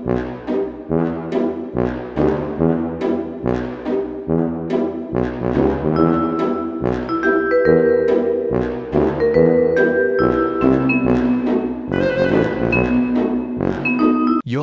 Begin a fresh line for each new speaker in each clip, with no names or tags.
Yo,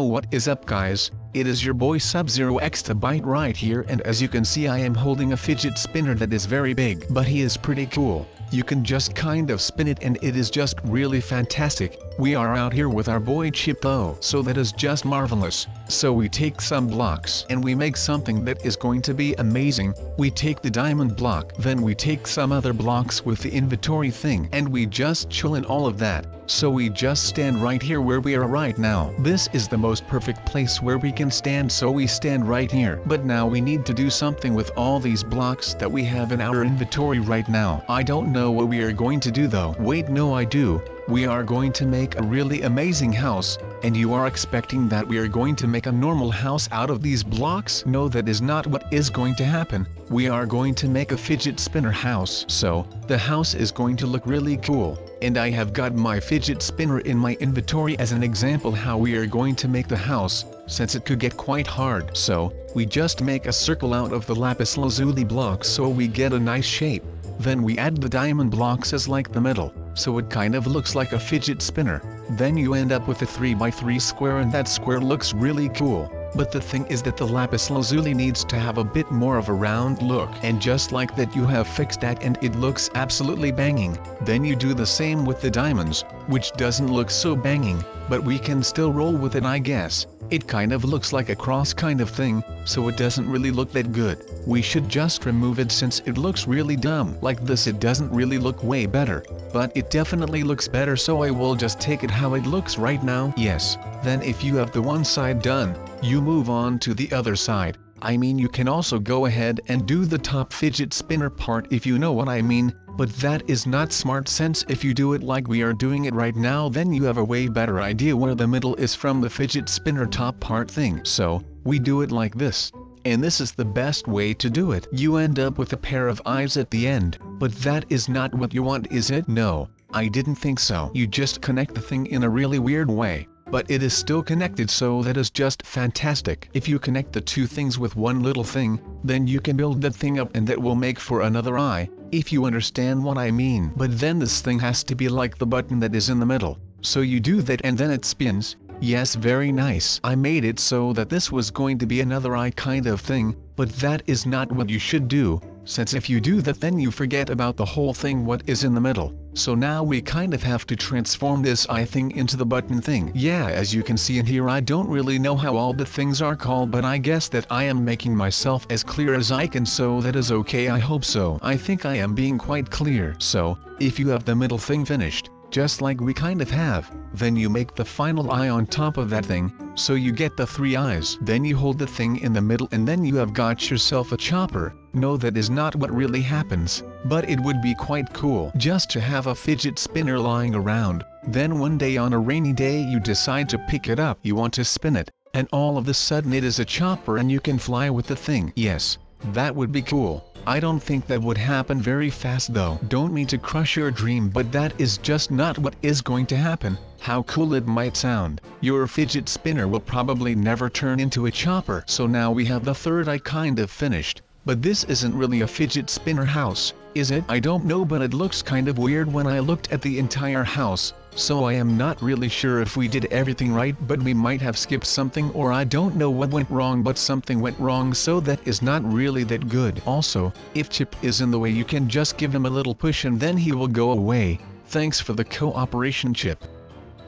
what is up guys, it is your boy SubZeroExtabyte right here, and as you can see I am holding a fidget spinner that is very big, but he is pretty cool. You can just kind of spin it and it is just really fantastic. We are out here with our boy Chip though, so that is just marvelous. So we take some blocks and we make something that is going to be amazing. We take the diamond block, then we take some other blocks with the inventory thing, and we just chill in all of that. So we just stand right here where we are right now. This is the most perfect place where we can stand, so we stand right here. But now we need to do something with all these blocks that we have in our inventory right now. I don't know what we are going to do though. Wait, no, I do. We are going to make a really amazing house, and you are expecting that we are going to make a normal house out of these blocks? No, that is not what is going to happen. We are going to make a fidget spinner house. So, the house is going to look really cool, and I have got my fidget spinner in my inventory as an example how we are going to make the house, since it could get quite hard. So, we just make a circle out of the lapis lazuli blocks so we get a nice shape. Then we add the diamond blocks as like the middle, so it kind of looks like a fidget spinner. Then you end up with a 3x3 square, and that square looks really cool. But the thing is that the lapis lazuli needs to have a bit more of a round look, and just like that you have fixed that and it looks absolutely banging. Then you do the same with the diamonds, which doesn't look so banging, but we can still roll with it, I guess. It kind of looks like a cross kind of thing, so it doesn't really look that good. We should just remove it since it looks really dumb. Like this it doesn't really look way better, but it definitely looks better, so I will just take it how it looks right now. Yes, then if you have the one side done, you move on to the other side. I mean, you can also go ahead and do the top fidget spinner part if you know what I mean, but that is not smart, since if you do it like we are doing it right now, then you have a way better idea where the middle is from the fidget spinner top part thing. So, we do it like this. And this is the best way to do it. You end up with a pair of eyes at the end, but that is not what you want, is it? No, I didn't think so. You just connect the thing in a really weird way, but it is still connected, so that is just fantastic. If you connect the two things with one little thing, then you can build that thing up and that will make for another eye, if you understand what I mean. But then this thing has to be like the button that is in the middle, so you do that and then it spins. Yes, very nice. I made it so that this was going to be another eye kind of thing, but that is not what you should do, since if you do that then you forget about the whole thing what is in the middle. So now we kind of have to transform this eye thing into the button thing. Yeah, as you can see in here, I don't really know how all the things are called, but I guess that I am making myself as clear as I can, so that is okay, I hope so. I think I am being quite clear. So, if you have the middle thing finished, just like we kind of have, then you make the final eye on top of that thing, so you get the 3 eyes. Then you hold the thing in the middle and then you have got yourself a chopper. No, that is not what really happens, but it would be quite cool just to have a fidget spinner lying around. Then one day on a rainy day you decide to pick it up, you want to spin it, and all of a sudden it is a chopper and you can fly with the thing. Yes, that would be cool. I don't think that would happen very fast though. Don't mean to crush your dream, but that is just not what is going to happen. How cool it might sound. Your fidget spinner will probably never turn into a chopper. So now we have the third eye kind of finished. But this isn't really a fidget spinner house, is it? I don't know, but it looks kind of weird when I looked at the entire house. So I am not really sure if we did everything right, but we might have skipped something, or I don't know what went wrong, but something went wrong, so that is not really that good. Also, if Chip is in the way, you can just give him a little push and then he will go away. Thanks for the cooperation, Chip.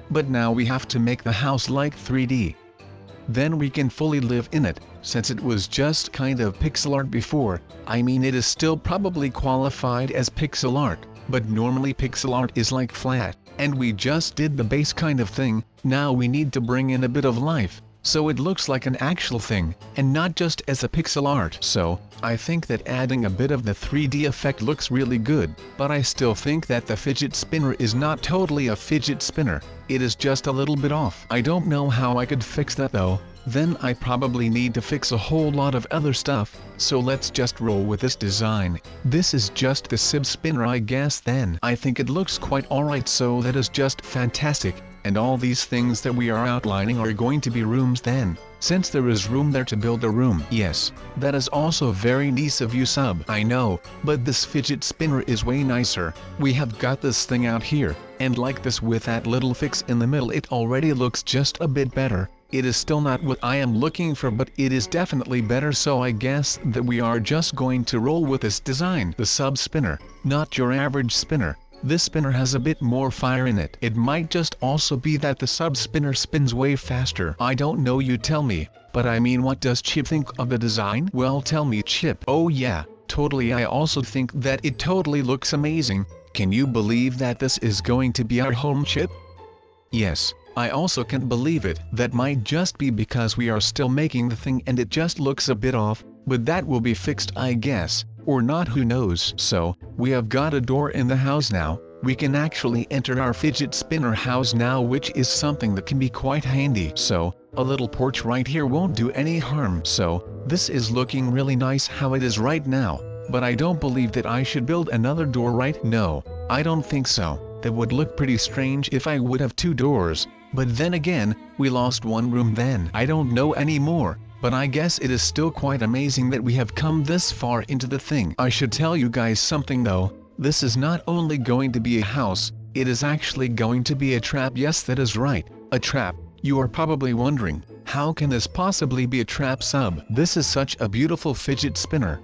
But now we have to make the house like 3D. Then we can fully live in it, since it was just kind of pixel art before. I mean, it is still probably qualified as pixel art, but normally pixel art is like flat. And we just did the base kind of thing. Now we need to bring in a bit of life, so it looks like an actual thing, and not just as a pixel art. So, I think that adding a bit of the 3D effect looks really good, but I still think that the fidget spinner is not totally a fidget spinner. It is just a little bit off. I don't know how I could fix that though. Then I probably need to fix a whole lot of other stuff, so let's just roll with this design. This is just the SIB spinner, I guess. Then I think it looks quite alright, so that is just fantastic. And all these things that we are outlining are going to be rooms then, since there is room there to build a room. Yes, that is also very nice of you, Sub. I know, but this fidget spinner is way nicer. We have got this thing out here, and like this with that little fix in the middle, it already looks just a bit better. It is still not what I am looking for, but it is definitely better, so I guess that we are just going to roll with this design. The sub spinner, not your average spinner. This spinner has a bit more fire in it. It might just also be that the sub spinner spins way faster. I don't know, you tell me, but I mean, what does Chip think of the design? Well, tell me, Chip. Oh yeah, totally. I also think that it totally looks amazing. Can you believe that this is going to be our home, Chip? Yes. I also can't believe it. That might just be because we are still making the thing and it just looks a bit off, but that will be fixed, I guess, or not, who knows. So, we have got a door in the house now. We can actually enter our fidget spinner house now, which is something that can be quite handy. So, a little porch right here won't do any harm. So, this is looking really nice how it is right now, but I don't believe that I should build another door, right? No, I don't think so. That would look pretty strange if I would have two doors. But then again, we lost one room then. I don't know anymore, but I guess it is still quite amazing that we have come this far into the thing. I should tell you guys something though, this is not only going to be a house, it is actually going to be a trap. Yes, that is right, a trap. You are probably wondering, how can this possibly be a trap, Sub? This is such a beautiful fidget spinner.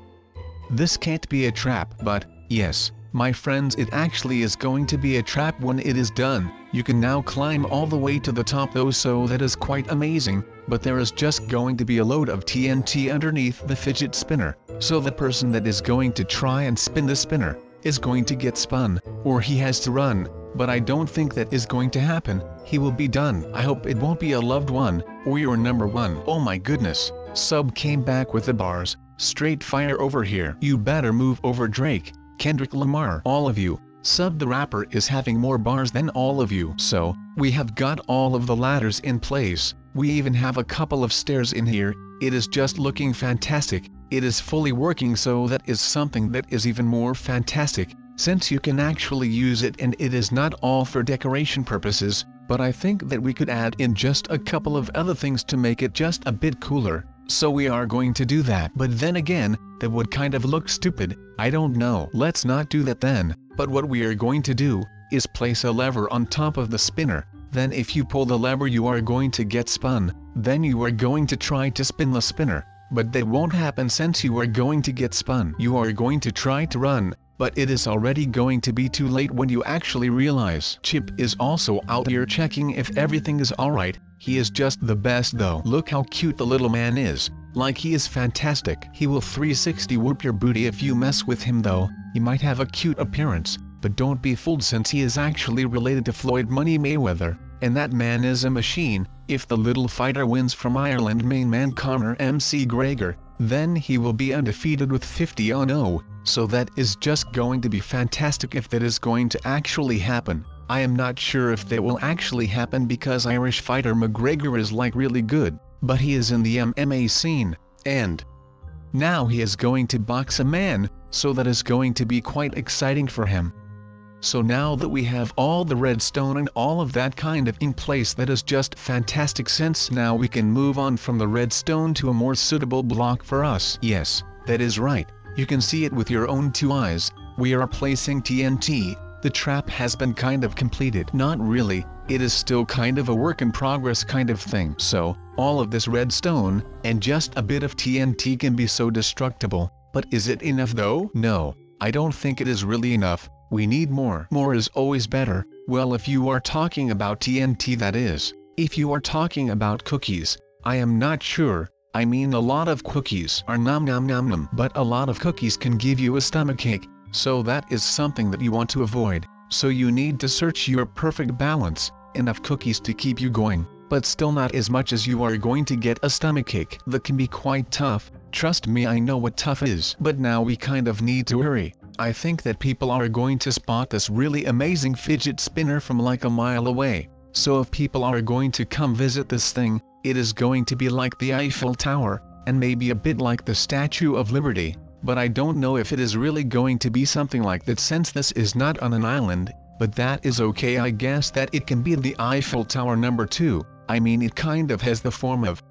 This can't be a trap, but, yes, my friends, it actually is going to be a trap when it is done. You can now climb all the way to the top though, so that is quite amazing, but there is just going to be a load of TNT underneath the fidget spinner, so the person that is going to try and spin the spinner is going to get spun, or he has to run, but I don't think that is going to happen. He will be done. I hope it won't be a loved one, or your number one. Oh my goodness, Sub came back with the bars, straight fire over here. You better move over, Drake, Kendrick Lamar, all of you. Sub the rapper is having more bars than all of you. So, we have got all of the ladders in place. We even have a couple of stairs in here. It is just looking fantastic. It is fully working, so that is something that is even more fantastic, since you can actually use it, and it is not all for decoration purposes, but I think that we could add in just a couple of other things to make it just a bit cooler. So we are going to do that. But then again, that would kind of look stupid. I don't know. Let's not do that then. But what we are going to do is place a lever on top of the spinner. Then if you pull the lever, you are going to get spun. Then you are going to try to spin the spinner. But that won't happen since you are going to get spun. You are going to try to run, but it is already going to be too late when you actually realize. Chip is also out here checking if everything is alright. He is just the best though. Look how cute the little man is. Like, he is fantastic. He will 360 whoop your booty if you mess with him though. He might have a cute appearance, but don't be fooled since he is actually related to Floyd Money Mayweather, and that man is a machine. If the little fighter wins from Ireland main man Conor McGregor, then he will be undefeated with 50-0, so that is just going to be fantastic if that is going to actually happen. I am not sure if that will actually happen because Irish fighter McGregor is like really good, but he is in the MMA scene, and now he is going to box a man, so that is going to be quite exciting for him. So now that we have all the redstone and all of that kind of in place, that is just fantastic, since now we can move on from the redstone to a more suitable block for us. Yes, that is right. You can see it with your own two eyes. We are placing TNT. The trap has been kind of completed. Not really, it is still kind of a work in progress kind of thing. So, all of this redstone, and just a bit of TNT can be so destructible. But is it enough though? No, I don't think it is really enough. We need more. More is always better. Well, if you are talking about TNT, that is. If you are talking about cookies, I am not sure. I mean, a lot of cookies are nom nom nom nom, but a lot of cookies can give you a stomachache. So that is something that you want to avoid. So you need to search your perfect balance, enough cookies to keep you going, but still not as much as you are going to get a stomachache. That can be quite tough. Trust me, I know what tough is. But now we kind of need to hurry. I think that people are going to spot this really amazing fidget spinner from like a mile away. So if people are going to come visit this thing, it is going to be like the Eiffel Tower, and maybe a bit like the Statue of Liberty. But I don't know if it is really going to be something like that, since this is not on an island. but that is okay. I guess that it can be the Eiffel Tower number 2, I mean it kind of has the form of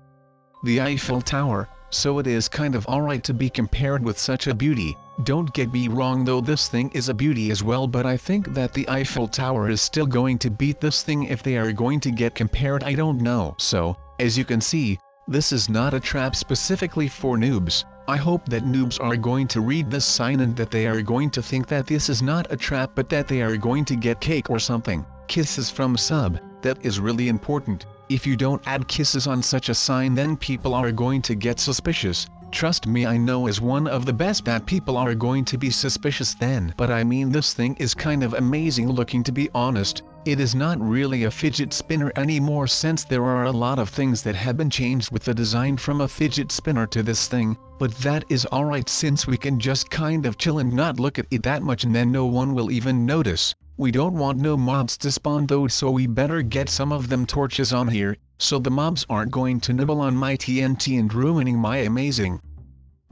the Eiffel Tower, so it is kind of alright to be compared with such a beauty. Don't get me wrong though, this thing is a beauty as well, but I think that the Eiffel Tower is still going to beat this thing if they are going to get compared. I don't know. So, as you can see, this is not a trap specifically for noobs. I hope that noobs are going to read this sign and that they are going to think that this is not a trap but that they are going to get cake or something. Kisses from sub, that is really important. If you don't add kisses on such a sign, then people are going to get suspicious. Trust me, I know as one of the best that people are going to be suspicious then. But I mean, this thing is kind of amazing looking, to be honest. It is not really a fidget spinner anymore since there are a lot of things that have been changed with the design from a fidget spinner to this thing, but that is alright since we can just kind of chill and not look at it that much and then no one will even notice. We don't want no mobs to spawn though, so we better get some of them torches on here, so the mobs aren't going to nibble on my TNT and ruining my amazing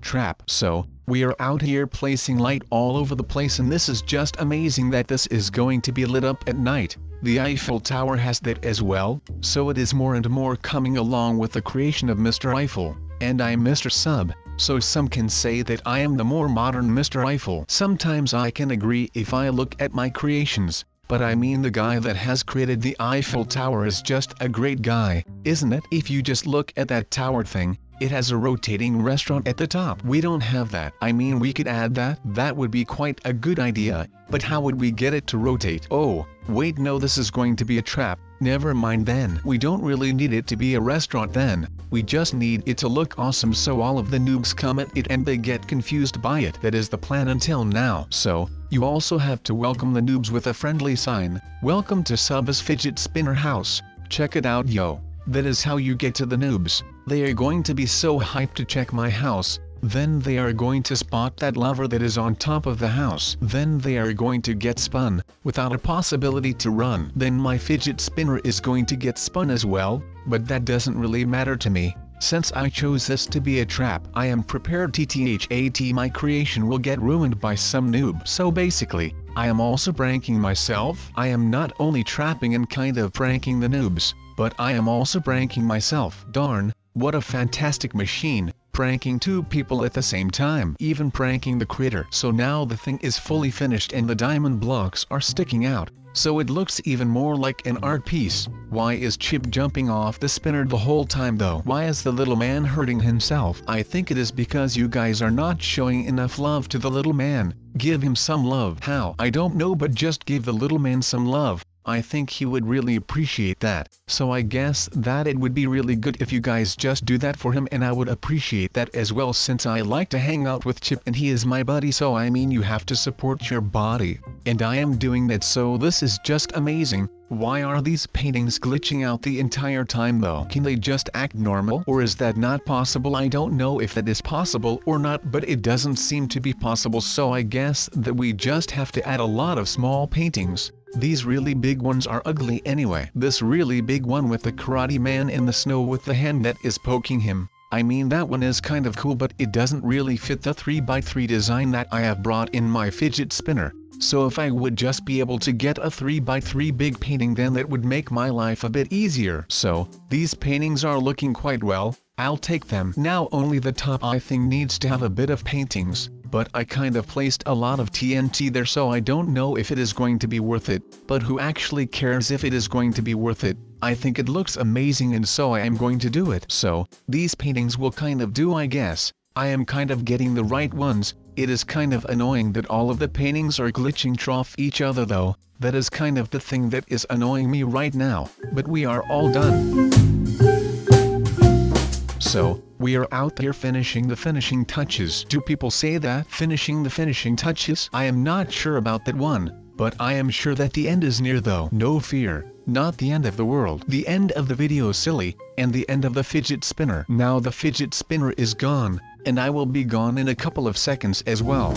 trap. So, we are out here placing light all over the place, and this is just amazing that this is going to be lit up at night. The Eiffel Tower has that as well, so it is more and more coming along with the creation of Mr. Eiffel, and I'm Mr. Sub. So some can say that I am the more modern Mr. Eiffel. Sometimes I can agree if I look at my creations, but I mean the guy that has created the Eiffel Tower is just a great guy, isn't it? If you just look at that tower thing, it has a rotating restaurant at the top. We don't have that. I mean, we could add that. That would be quite a good idea, but how would we get it to rotate? Oh, wait, no, this is going to be a trap. Never mind then. We don't really need it to be a restaurant then. We just need it to look awesome so all of the noobs come at it and they get confused by it. That is the plan until now. So, you also have to welcome the noobs with a friendly sign. Welcome to Sub's Fidget Spinner House. Check it out, yo. That is how you get to the noobs. They are going to be so hyped to check my house. Then they are going to spot that lover that is on top of the house. Then they are going to get spun, without a possibility to run. Then my fidget spinner is going to get spun as well, but that doesn't really matter to me. Since I chose this to be a trap, I am prepared TTHAT my creation will get ruined by some noob. So basically, I am also pranking myself. I am not only trapping and kind of pranking the noobs, but I am also pranking myself. Darn, what a fantastic machine. Pranking two people at the same time, even pranking the critter. So now the thing is fully finished and the diamond blocks are sticking out, so it looks even more like an art piece. Why is Chip jumping off the spinner the whole time though? Why is the little man hurting himself? I think it is because you guys are not showing enough love to the little man. Give him some love. How? I don't know, but just give the little man some love. I think he would really appreciate that. So I guess that it would be really good if you guys just do that for him, and I would appreciate that as well since I like to hang out with Chip and he is my buddy. So I mean, you have to support your body, and I am doing that, so this is just amazing. Why are these paintings glitching out the entire time though? Can they just act normal, or is that not possible? I don't know if that is possible or not, but it doesn't seem to be possible, so I guess that we just have to add a lot of small paintings. These really big ones are ugly anyway. This really big one with the karate man in the snow with the hand that is poking him, I mean, that one is kind of cool, but it doesn't really fit the 3x3 design that I have brought in my fidget spinner. So if I would just be able to get a 3x3 big painting, then that would make my life a bit easier. So, these paintings are looking quite well. I'll take them. Now only the top I think needs to have a bit of paintings, but I kind of placed a lot of TNT there, so I don't know if it is going to be worth it, but who actually cares if it is going to be worth it? I think it looks amazing, and so I am going to do it. So, these paintings will kind of do, I guess. I am kind of getting the right ones. It is kind of annoying that all of the paintings are glitching off each other though. That is kind of the thing that is annoying me right now, but we are all done. So, we are out there finishing the finishing touches. Do people say that? Finishing the finishing touches? I am not sure about that one, but I am sure that the end is near though. No fear, not the end of the world. The end of the video, silly, and the end of the fidget spinner. Now the fidget spinner is gone, and I will be gone in a couple of seconds as well.